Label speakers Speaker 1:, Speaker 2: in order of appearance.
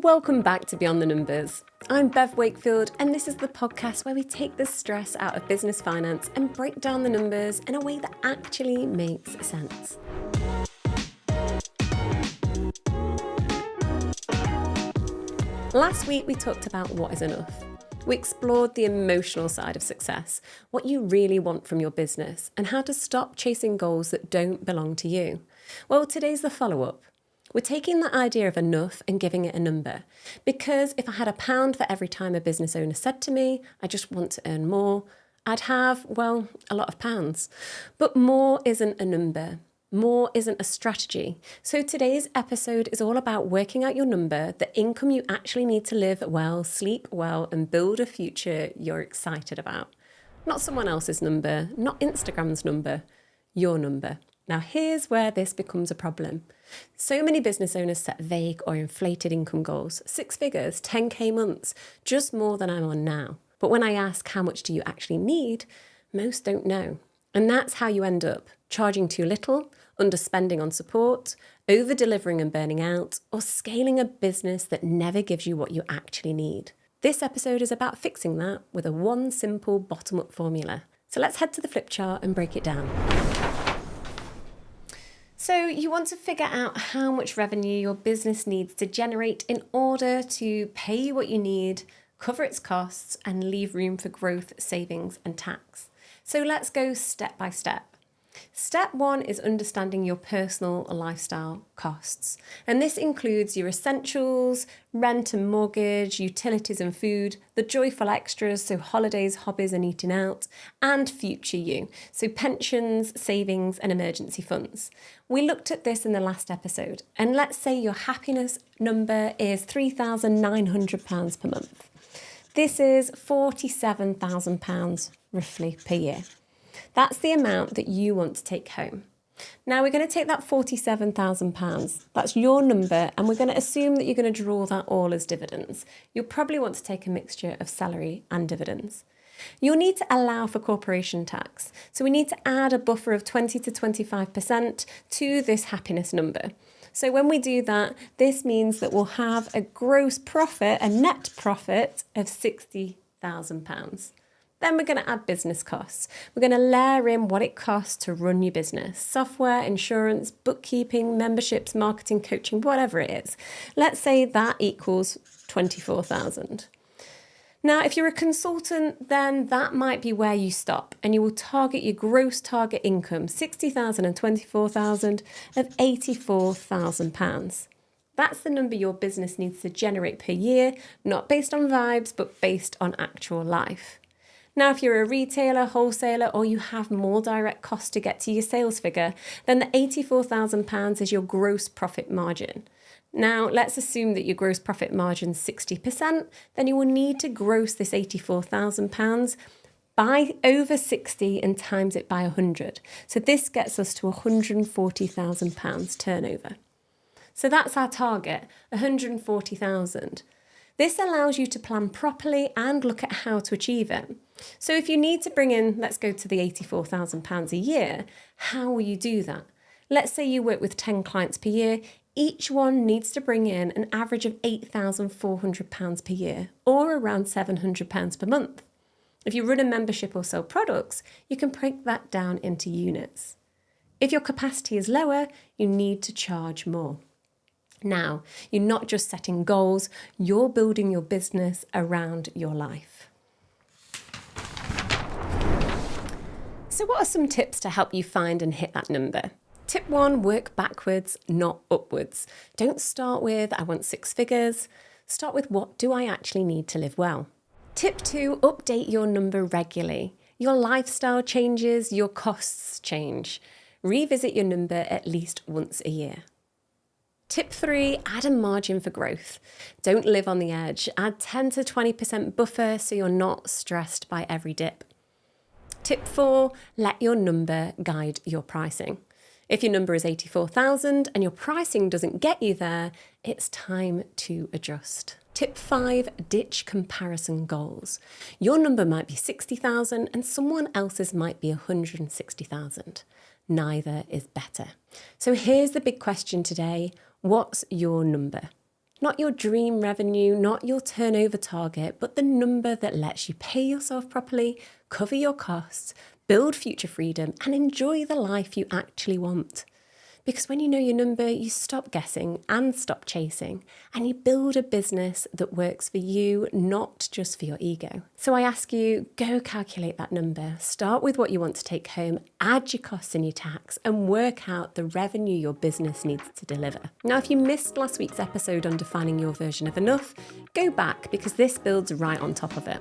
Speaker 1: Welcome back to Beyond the Numbers. I'm Bev Wakefield, and this is the podcast where we take the stress out of business finance and break down the numbers in a way that actually makes sense. Last week we talked about what is enough. We explored the emotional side of success, what you really want from your business, and how to stop chasing goals that don't belong to you. Well, today's the follow-up. We're taking the idea of enough and giving it a number. Because if I had £1 for every time a business owner said to me, I just want to earn more, I'd have, well, a lot of pounds. But more isn't a number. More isn't a strategy. So today's episode is all about working out your number, the income you actually need to live well, sleep well, and build a future you're excited about. Not someone else's number, not Instagram's number, your number. Now here's where this becomes a problem. So many business owners set vague or inflated income goals, 6 figures, 10k months, just more than I'm on now. But when I ask how much do you actually need, most don't know. And that's how you end up, charging too little, underspending on support, over-delivering and burning out, or scaling a business that never gives you what you actually need. This episode is about fixing that with one simple bottom-up formula. So let's head to the flip chart and break it down. So you want to figure out how much revenue your business needs to generate in order to pay you what you need, cover its costs, and leave room for growth, savings, and tax. So let's go step by step. Step 1 is understanding your personal lifestyle costs. And this includes your essentials, rent and mortgage, utilities and food, the joyful extras, so holidays, hobbies and eating out, and future you, so pensions, savings and emergency funds. We looked at this in the last episode. And let's say your happiness number is £3,900 per month. This is £47,000 roughly per year. That's the amount that you want to take home. Now we're going to take that £47,000. That's your number, and we're going to assume that you're going to draw that all as dividends. You'll probably want to take a mixture of salary and dividends. You'll need to allow for corporation tax. So we need to add a buffer of 20 to 25% to this happiness number. So when we do that, this means that we'll have a gross profit, a net profit of £60,000. Then we're going to add business costs. We're going to layer in what it costs to run your business. Software, insurance, bookkeeping, memberships, marketing, coaching, whatever it is. Let's say that equals £24,000. Now, if you're a consultant, then that might be where you stop and you will target your gross target income, £60,000 and £24,000 of £84,000. That's the number your business needs to generate per year, not based on vibes, but based on actual life. Now, if you're a retailer, wholesaler, or you have more direct costs to get to your sales figure, then the £84,000 is your gross profit margin. Now, let's assume that your gross profit margin is 60%, then you will need to gross this £84,000 by over 60 and times it by 100. So this gets us to £140,000 turnover. So that's our target, £140,000. This allows you to plan properly and look at how to achieve it. So if you need to bring in, let's go to the £84,000 a year, how will you do that? Let's say you work with 10 clients per year. Each one needs to bring in an average of £8,400 per year, or around £700 per month. If you run a membership or sell products, you can break that down into units. If your capacity is lower, you need to charge more. Now, you're not just setting goals, you're building your business around your life. So what are some tips to help you find and hit that number? Tip 1, work backwards, not upwards. Don't start with, I want 6 figures. Start with, what do I actually need to live well? Tip 2, update your number regularly. Your lifestyle changes, your costs change. Revisit your number at least once a year. Tip 3, add a margin for growth. Don't live on the edge. Add 10 to 20% buffer so you're not stressed by every dip. Tip 4, let your number guide your pricing. If your number is 84,000 and your pricing doesn't get you there, it's time to adjust. Tip 5, ditch comparison goals. Your number might be 60,000 and someone else's might be 160,000. Neither is better. So here's the big question today. What's your number? Not your dream revenue, not your turnover target, but the number that lets you pay yourself properly, cover your costs, build future freedom, and enjoy the life you actually want. Because when you know your number, you stop guessing and stop chasing, and you build a business that works for you, not just for your ego. So I ask you, go calculate that number. Start with what you want to take home, add your costs and your tax, and work out the revenue your business needs to deliver. Now, if you missed last week's episode on defining your version of enough, go back because this builds right on top of it.